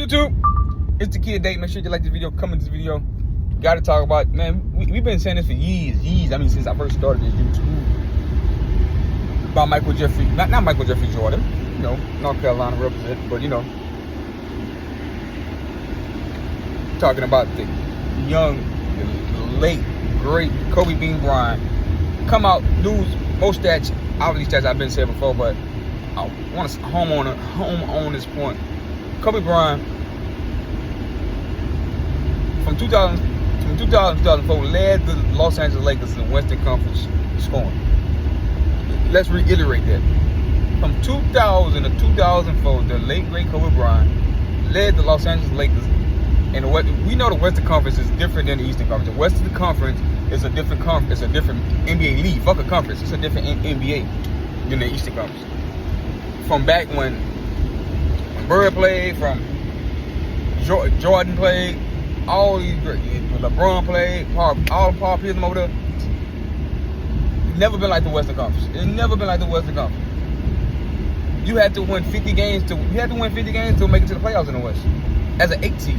YouTube? It's the Kid Date. Make sure you like this video, comment this video. Gotta talk about, man, we've been saying this for years. I mean, since I first started this YouTube. About Michael Jeffrey, not Michael Jeffrey Jordan, you know, North Carolina represent, but you know, talking about the young, late, great Kobe Bean Bryant. Come out, lose most stats, all these stats I've been saying before, but I want to home on this point. Kobe Bryant, from 2000 to 2004, led the Los Angeles Lakers in the Western Conference scoring. Let's reiterate that. From 2000 to 2004, the late great Kobe Bryant led the Los Angeles Lakers. And we know the Western Conference is different than the Eastern Conference. The Western Conference is a different conference. It's a different NBA league. Fuck a conference. It's a different NBA than the Eastern Conference. From back when Bird played, from Jordan played, all these great, LeBron played, all Paul Pierce over there. Never been like the Western Conference. It's never been like the Western Conference. You had to win 50 games to make it to the playoffs in the West. As an 8 seed.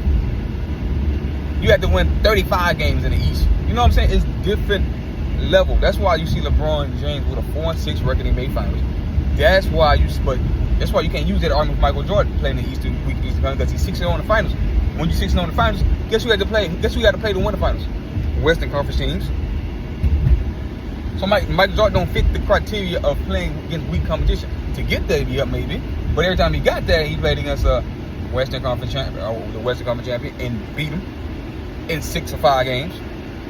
You had to win 35 games in the East. You know what I'm saying? It's different level. That's why you see LeBron James with a 4-6 record in May Finals. That's why you can't use that argument with Michael Jordan playing in the Eastern Conference, because he's 6-0 in the finals. When you're 6-0 in the finals, guess who had to play? Guess who had to play to win the finals? Western Conference teams. So Michael Jordan don't fit the criteria of playing against weak competition. To get there, yeah, maybe. But every time he got there, he played against a Western Conference champion, or the Western Conference champion, and beat him in 6 or 5 games.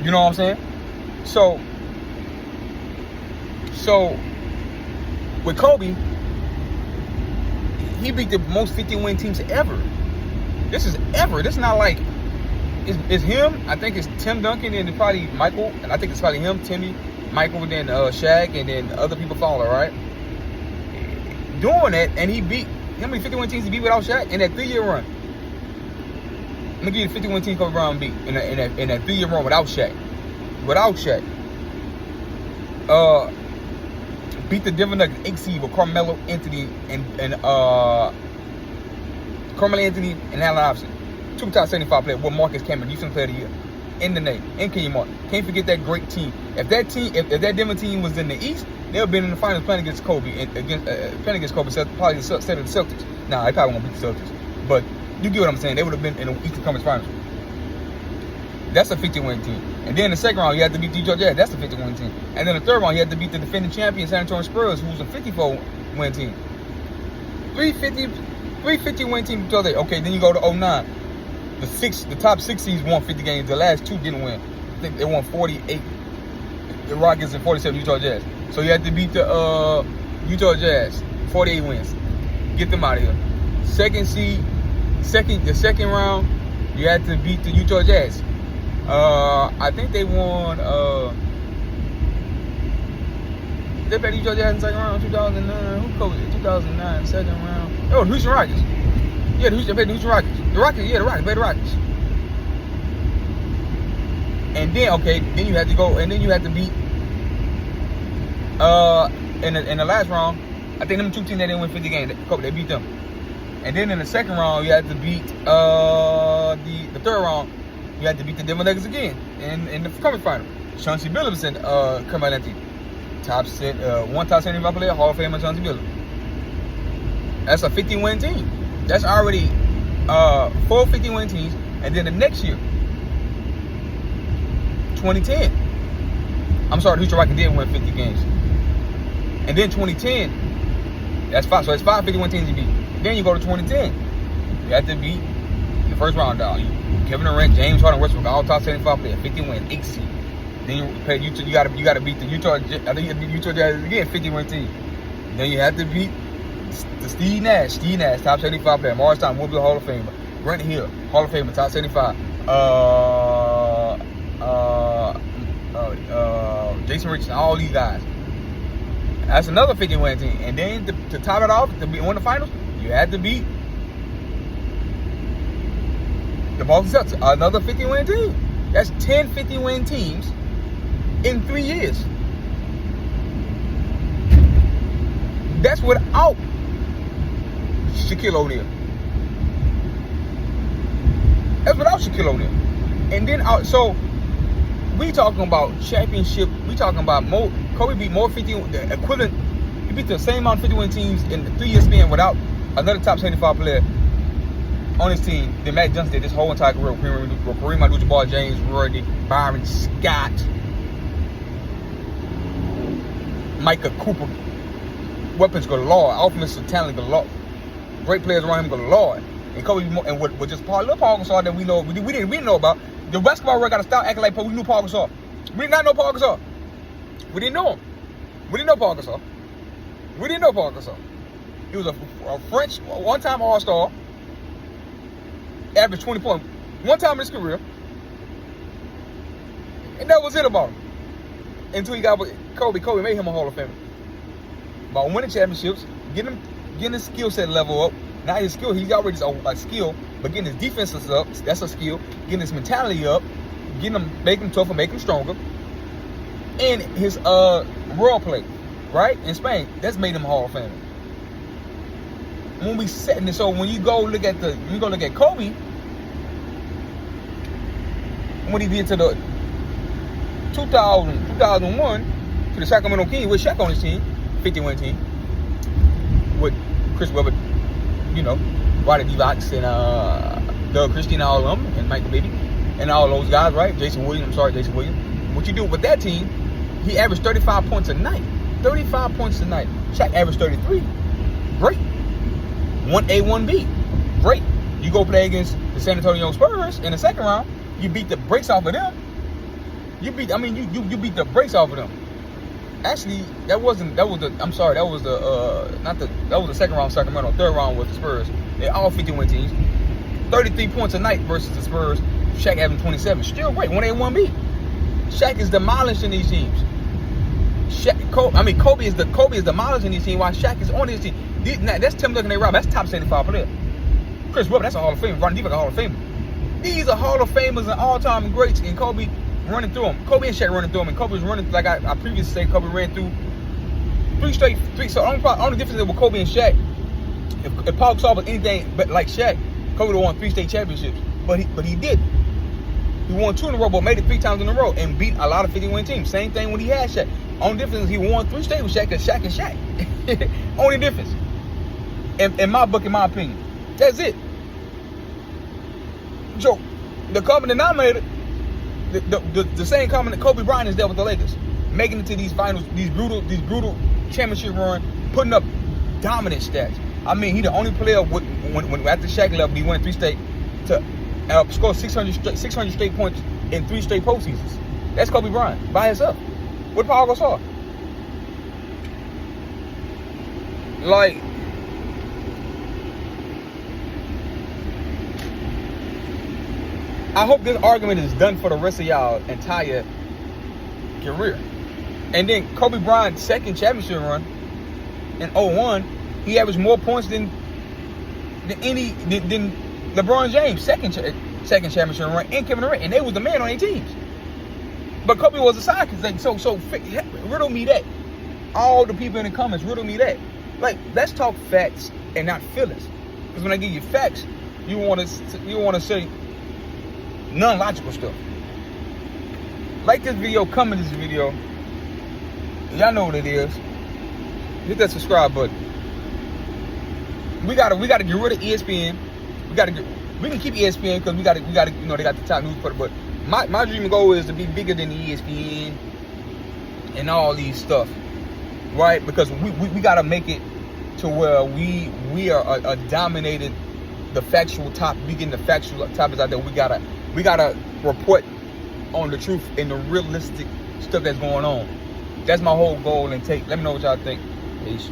You know what I'm saying? So with Kobe, he beat the most 50-win teams ever. This is not like it's him. I think it's Tim Duncan and probably Michael, and I think it's probably him, Timmy, Michael, and then Shaq, and then other people follow, right? Doing that, and he beat how many 51 teams he beat without Shaq in that 3-year run? I'm gonna give you the 51 teams Kobe Bryant beat in that 3-year run without Shaq. Beat the Denver Nuggets 8 seed with Carmelo Anthony and Allen Iverson. 2 top 75 players with Marcus Cameron, Defensive Player of the Year. In the name. And Kenyon Martin. Can't forget that great team. If that Denver team was in the East, they would have been in the finals playing against Kobe. Playing against Kobe, probably instead of the Celtics. Nah, they probably won't beat the Celtics. But you get what I'm saying. They would have been in the Eastern Conference Finals. That's a 50-win team. And then in the second round, you had to beat the Utah Jazz. That's a 50-win team. And then the third round, you had to beat the defending champion San Antonio Spurs, who was a 54-win team. 350-win team. Okay, then you go to 09. The top 6 seeds won 50 games. The last 2 didn't win. I think they won 48. The Rockets and 47 Utah Jazz. So you had to beat the Utah Jazz. 48 wins. Get them out of here. The second round, you had to beat the Utah Jazz. I think they won. They played the Utah Jazz in the second round, 2009. Who coached it? 2009, second round. Oh, the Houston Rockets. Yeah, they played the Houston Rockets. The Rockets played the Rockets. And then, then you had to go, and then you had to beat, in the last round, I think them 2 teams that didn't win 50 games, they beat them. And then in the second round, you had to beat, the third round, you had to beat the Denver Nuggets again in the conference final. Chauncey Billups and Carmelo Anthony. One top 75 player, Hall of Famer Chauncey Billups. That's a 50-win team. That's already 4 50-win teams. And then the next year, 2010. I'm sorry, the Houston Rockets did win 50 games. And then 2010, that's 5. So it's 5 51 teams you beat. Then you go to 2010. You have to beat in the first round, dog. Kevin Durant, James Harden, Westbrook, all top 75 players, 50 wins, 8 seed. Then you play Utah. You gotta beat the Utah. I think you had to beat Utah Jazz again, 50-win team. Then you have to beat the Steve Nash, top 75 player, Morris Time, will be Hall of Famer. Grant Hill, Hall of Famer, top 75. Jason Richardson, all these guys. That's another 50-win team. And then to top it off, to win the finals, you had to beat the Boston Celtics, another 50-win team. That's 10 50-win teams in 3 years. That's without Shaquille O'Neal. without Shaquille O'Neal. And then so we talking about championship. We talking about more. Kobe beat more 50, the equivalent. He beat the same amount of 51 teams in the 3-year span without another top 75 player on his team than Matt Johnson did this whole entire career. Kareem Abdul-Jabbar, James Worthy, Byron Scott, Micah Cooper. Weapons galore, offensive talent galore, great players around him galore. And Kobe, and what just little Paul Gasol that we know, we didn't know about. The basketball world got to stop acting like we knew Paul Gasol. We did not know Paul Gasol. We didn't know him. We didn't know Paul Gasol. We didn't know Paul Gasol. He was a French one-time All-Star, averaged 20 points one time in his career, and that was it about him. Until he got with Kobe. Kobe made him a Hall of Famer. By winning championships, getting his skill set level up. Not his skill, he's already a skill, but getting his defenses up, that's a skill. Getting his mentality up, making him tougher, making him stronger. And his role play, right, in Spain, that's made him a Hall of Famer. When we setting this, so when you go look at Kobe, when he did to the 2001 to the Sacramento Kings with Shaq on his team, 50-win team, with Chris Webber, Rodney Divac and Doug Christie, all of them, and Mike the Baby, and all those guys, right? Jason Williams. What you do with that team, he averaged 35 points a night. 35 points a night. Shaq averaged 33. Great. 1A, 1B. Great. You go play against the San Antonio Spurs in the second round, you beat the brakes off of them. You beat the brakes off of them. Actually, that was the second round Sacramento. Third round was the Spurs. They're all 50-win teams. 33 points a night versus the Spurs. Shaq having 27. Still great. 1A, 1B. Shaq is demolishing these teams. Kobe is demolishing these teams while Shaq is on his team. That's Tim Duncan, that's top 75 player. Chris Webber, that's a Hall of Famer. Rodney Divac, a Hall of Famer. These are Hall of Famers and all-time greats, and Kobe running through them. Kobe and Shaq running through them, and Kobe was running, like I previously said, Kobe ran through three. So only difference is with Kobe and Shaq, if Paul Gasol was anything but like Shaq, Kobe would have won 3 state championships. But he did. He won 2 in a row, but made it 3 times in a row and beat a lot of 50-win teams. Same thing when he had Shaq. Only difference is he won 3 states with Shaq, and Shaq and Shaq. Only difference. In my book, in my opinion. That's it. Joe, the common denominator, the same common that Kobe Bryant is there with the Lakers, making it to these finals, these brutal championship run, putting up dominant stats. I mean, he the only player when after Shaq left, he won 3 states to score 600 straight points in 3 straight postseasons. That's Kobe Bryant by himself. With Paul Gasol. Like, I hope this argument is done for the rest of y'all entire career. And then Kobe Bryant's second championship run in 01, he averaged more points than LeBron James' second championship run, and Kevin Durant, and they was the man on their teams. But Kobe was a sidekick. So riddle me that. All the people in the comments, riddle me that. Like, let's talk facts and not feelings. Because when I give you facts, you want to say non-logical stuff. Like this video, comment this video. Y'all know what it is. Hit that subscribe button. We gotta get rid of ESPN. We can keep ESPN because we gotta they got the top news for it, but my dream and goal is to be bigger than ESPN and all these stuff, right? because we gotta make it to where we are dominated the factual topic. We getting the factual topics out there. We gotta report on the truth and the realistic stuff that's going on. That's my whole goal and take. Let me know what y'all think. Peace.